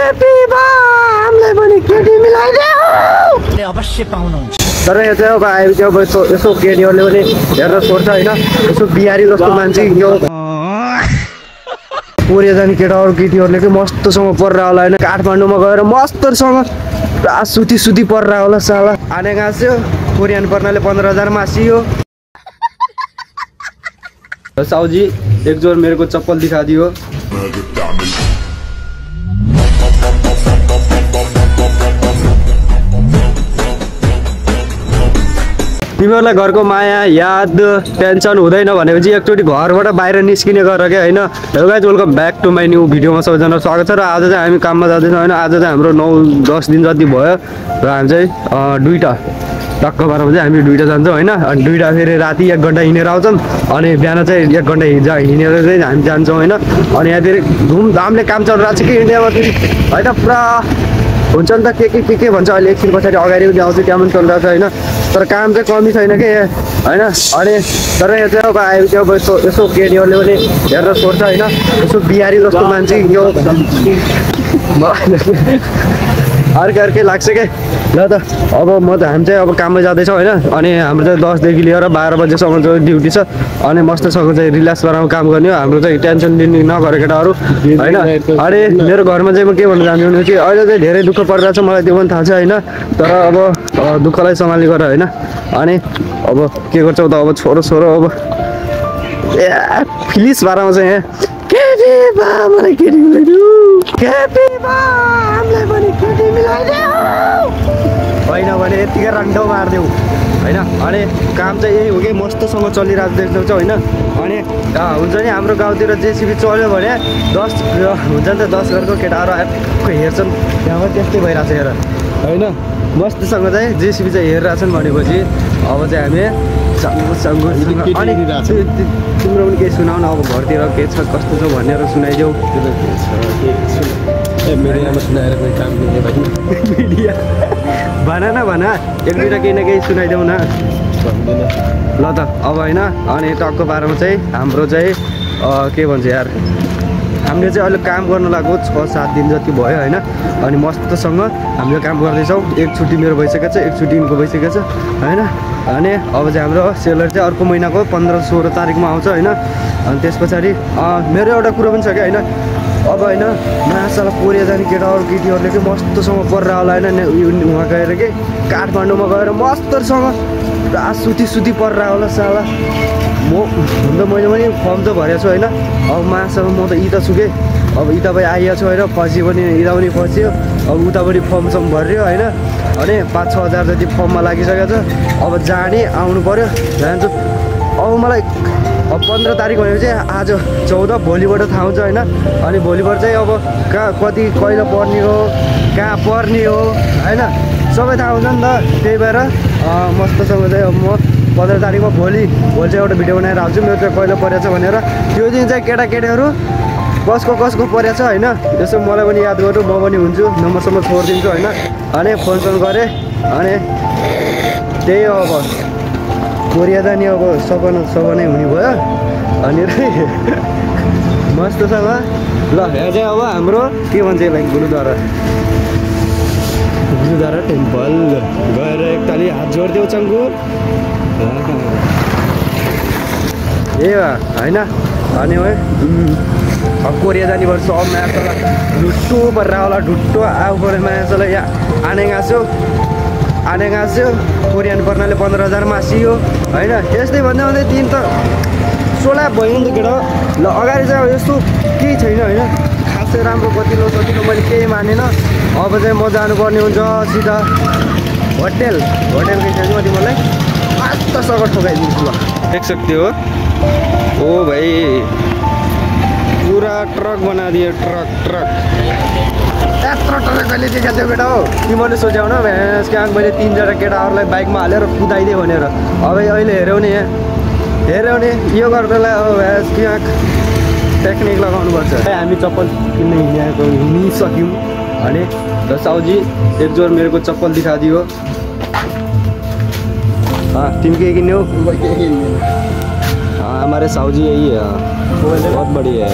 हामीलाई पनि केटी मिलाइदेऊ अवश्य पाउनुहुन्छ। तर यो चाहिँ अब आयो अब यसो केटीहरूले पनि हेरेर सोध्छ होइन, यसो बिहारी जस्तो मान्छे यो कोरिया जाने केटाहरू केटीहरूले कि मस्तसँग परेर होला होइन, काठमाडौँमा गएर मस्तसँग पुरा सुती परेर होला साला। आने गाँस्यो कोरियन पर्नाले 15,000 मासियो। साउजी एक जोर मेरे को चप्पल दिखा दियो। तिमीहरूलाई घरको माया याद टेन्सन हुँदैन भनेपछि एकचोटि घरबाट बाहिर निस्किने गर क्या होइन। Hello guys welcome back to my new भिडियोमा सबैजना स्वागत छ। र आज चाहिँ हामी काममा जाँदैछौँ होइन। आज चाहिँ हाम्रो 9-10 दिन जति भयो र हामी चाहिँ दुईवटा टक्क 12 बजे हामी दुईवटा जान्छौँ होइन। अनि दुईवटा फेरि राति 1 घन्टा हिँडेर आउँछौँ अनि बिहान चाहिँ 1 घन्टा हिँडेर चाहिँ हामी जान्छौँ होइन। अनि यहाँ फेरि धुमधामले काम चलिरहेको छ कि इन्डियामा फेरि होइन। पुरा हुन्छ नि त के भन्छ अहिले एकछिन पछाडि अगाडि पनि आउँछ त्यहाँ पनि चलिरहेको छ होइन। तर काम चाहिँ कमी छैन कि होइन। अनि तर यो चाहिँ अब आयो त्यो अब यसो केटीहरूले पनि हेरेर सोध्छ होइन, यसो बिहारी जस्तो मान्छे यो अर्कै लाग्छ क्या। ल त अब हामी चाहिँ अब काममा जाँदैछौँ होइन। अनि हाम्रो चाहिँ 10 देखि लिएर 12 बजेसम्म चाहिँ ड्युटी छ। अनि मस्तसँग चाहिँ रिल्याक्स गराउनु काम गर्ने हो। हाम्रो चाहिँ टेन्सन लिने नगरेको केटाहरू होइन। अनि मेरो घरमा चाहिँ म के भन्न चाहन्छु भने चाहिँ अहिले चाहिँ धेरै दुःख परिरहेको छ मलाई, त्यो पनि थाहा छ होइन। तर अब दुःखलाई सम्हाली गर होइन। अनि अब के गर्छौ त अब छोरो अब फिलिस भाडामा चाहिँ यहाँ केटी बा मलाई केटी मिलाइदेऊ, केटी बा हामीलाई पनि केटी मिलाइदेऊ होइन भने यतिकै रन्डो मारिदेऊ होइन। अनि काम चाहिँ यही हो कि मस्तसँग चलिरहेको देख्छौ होइन। अनि हुन्छ नि हाम्रो गाउँतिर जेसिबी चल्यो भने 10 हुन्छ नि त 10 घरको केटाहरू हेर्छन् त्यहाँ त्यस्तै भइरहेको छ हेर होइन। मस्तसँग चाहिँ जेसिबी चाहिँ हेरिरहेछन् भनेपछि अब चाहिँ हामी अनि तिम्रो पनि केही सुनाउ न अब घरतिर के छ कस्तो छ भनेर सुनाइदेऊ। मिडियामा सुनाएर कोही काम गर्ने भाइ मिडिया भन एक दुईवटा केही न केही सुनाइदेऊ न ल त अब होइन। अनि टक्क 12मा चाहिँ हाम्रो चाहिँ के भन्छ यार हामीले चाहिँ अहिले काम गर्न लागेको 6-7 दिन जति भयो होइन। अनि मस्तसँग हामीले काम गर्दैछौँ। एक छुट्टी मेरो भइसकेको छ, एक छुट्टी यिनको भइसकेको छ होइन। अनि अब चाहिँ हाम्रो सेलर चाहिँ अर्को महिनाको 15-16 तारिकमा आउँछ होइन। अनि त्यस पछाडि मेरो एउटा कुरो पनि छ क्या होइन। अब होइन मासाला कोरिया जाने केटाहरू केटीहरूले कि मस्तसँग परेर होला होइन। उहाँ गएर कि काठमाडौँमा गएर मस्तसँग पुरा सुती परेर होला साला। म हुन त मैले पनि फर्म त भरेको छु होइन। अब मासामा म त यता छु कि अब यता पनि आइएको छु होइन। पछि पनि यता पनि फस्यो, अब उता पनि फर्मसम्म भर्यो होइन। अनि 5-6 हजार जति फर्ममा लागिसकेको छ। अब जाने आउनु पऱ्यो जान्छु। अब मलाई अब 15 तारिक भनेपछि आज 14 भोलिबाट थाहा हुन्छ होइन। अनि भोलिबाट चाहिँ अब कहाँ कति कहिले पर्ने हो कहाँ पर्ने हो होइन सबै थाहा हुन्छ नि त। त्यही भएर मस्तसँग चाहिँ अब म 15 तारिकमा भोलि चाहिँ एउटा भिडियो बनाएर आउँछु मेरो चाहिँ कहिले परेको छ भनेर। त्यो दिन चाहिँ केटाकेटीहरू कसको परेको छ होइन यसो मलाई पनि याद गर्नु, म पनि हुन्छु, नम्बरसम्म छोडिदिन्छु होइन। अनि फोन गरेँ अनि त्यही हो अब कोरिया जाने अब सपनै हुने भयो। अनि मस्तसँग ल यहाँ चाहिँ अब हाम्रो के भन्छ यसलाई गुरुद्वारा टेम्पल गएर एकताली हात जोडिदेऊ चङ्गु ए होइन। अनि अब कोरिया जाने पर्छ अब मायासला ढुट्टो परेर होला ढुट्टो आऊ पऱ्यो मायासला यहाँ आने गाँस्यो कोरियन पर्नाले 15,000 मासियो होइन। यस्तै भन्दै दिन त सोला भयो नि त केटा। ल अगाडि चाहिँ अब यस्तो केही छैन होइन। खासै राम्रो कतिलो मैले केही मानेन। अब चाहिँ म जानुपर्ने हुन्छ सिधा होटेलकै छैन म तिमीलाई मस्तसँग ठोकाइदिन्छु ल। देख सक्ते हो ओ भाइ पुरा ट्रक बना दियो ट्रक यत्रो ट्रक कहिले देखाएको थियो केटा हो। तिमीले सोच्याउ न कहाँ मैले 3जना केटाहरूलाई बाइकमा हालेर कुदाइदिएँ भनेर। अब अहिले हेऱ्यौ नि यो गर्दालाई अब कहाँ टेक्निक लगाउनुपर्छ। हामी चप्पल किन्ने हिँडिसक्यौँ अनि र साउजी एक जोर मेरो को चप्पल दिखा दियो। तिमी के किन्ने हो? हमारे साउजी यही है। बहुत बढिया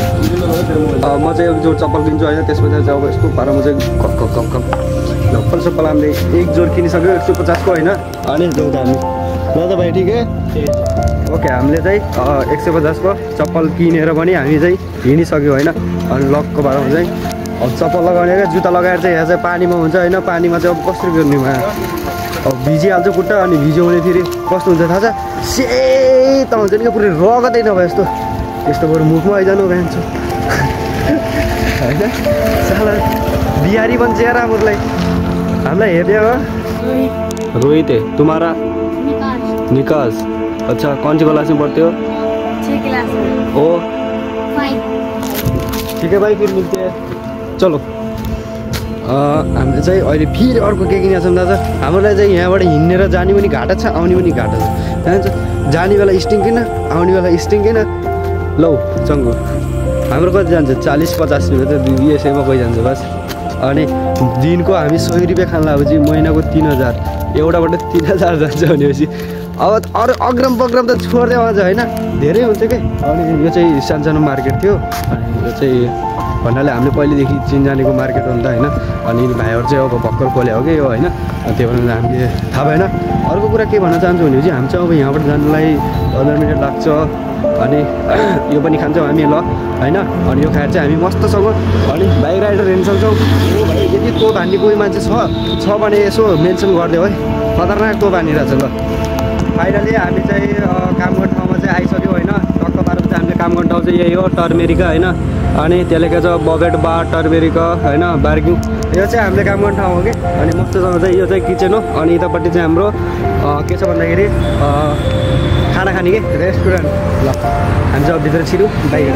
म चाहिँ एक जोड चप्पल किन्छु होइन त्यसपछि चाहिँ अब यस्तो पारा म चाहिँ चप्पल सप्पल हामीले एक जोड किनिसक्यो 150 को होइन अनि जाउँ त हामी ल त भाइ ठिकै ओके हामीले चाहिँ 150 को चप्पल किनेर पनि हामी चाहिँ हिँडिसक्यो होइन अनि लकको बारेमा चाहिँ अब चप्पल लगाउने क्या जुत्ता लगाएर चाहिँ यहाँ चाहिँ पानीमा हुन्छ होइन पानीमा चाहिँ अब कसरी गर्नेमा अब भिजिहाल्छ खुट्टा अनि भिज्यो भने फेरि कस्तो हुन्छ थाहा छ सेता हुन्छ नि क्या पुरै रगतै नभए यस्तो यस्तो बरु मुखमा आइजानु भ्यान्छु होइन साला बिहारी बन्छ यार हामीलाई हामीलाई हेर्ने हो रोहित है तुम्हारा निकास अच्छा कौन सी क्लास में पढ़ते हो 6 क्लास में ओ 5 ठीक है भाइ फिर मिलते हैं चलो हामीले चाहिँ अहिले फेरि अर्को के किनेको छौँ दाजु हामीलाई चाहिँ यहाँबाट हिँडेर जाने पनि घाटा छ आउने पनि घाटा छ जान्छ जाने बेला स्टिङ किन आउने बेला स्टिङ किन लौ चङ्गो हाम्रो कति जान्छ 40-50 रुपियाँ त यसैमा गइ जान्छ बस अनि दिनको हामी 100 रुपियाँ खान लागेपछि महिनाको 3000 एउटाबाट 3000 जान्छ भनेपछि अब अरू अग्रम बग्रम त छोड्दै आउँछ होइन धेरै हुन्छ कि अनि यो चाहिँ सानसानो मार्केट थियो अनि यो चाहिँ भन्नाले हामीले पहिलेदेखि चिनजानेको मार्केट हो नि त होइन अनि भाइहरू चाहिँ अब भर्खर खोले हो कि यो होइन त्यो भनेर हामीले थाहा भएन अर्को कुरा के भन्न चाहन्छु भने चाहिँ हामी चाहिँ अब यहाँबाट जानुलाई 15 मिनट लाग्छ अनि यो पनि खान्छौँ हामी ल होइन अनि यो खाएर चाहिँ हामी मस्तसँग अनि बाइक राइडर हिँड्न सक्छौँ भाइ यदि तोप हान्ने कोही मान्छे छ भने यसो मेन्सन गरिदियो है खतरनाक तोप हानिरहेछ ल फाइनली हामी चाहिँ काम गर्ने ठाउँमा चाहिँ आइसक्यो होइन टक्क पारेर चाहिँ हामीले काम गर्ने ठाउँ चाहिँ यही हो टर्मेरिका होइन अनि त्यसले के छ बबेट बार टर्मेरिका होइन बार्किङ यो चाहिँ हामीले काम गर्ने ठाउँ हो कि अनि मस्तसँग चाहिँ यो चाहिँ किचन हो अनि यतापट्टि चाहिँ हाम्रो के छ भन्दाखेरि खाना खाने कि रेस्टुरेन्ट ल हामी चाहिँ अब भित्र छिरौँ बाहिर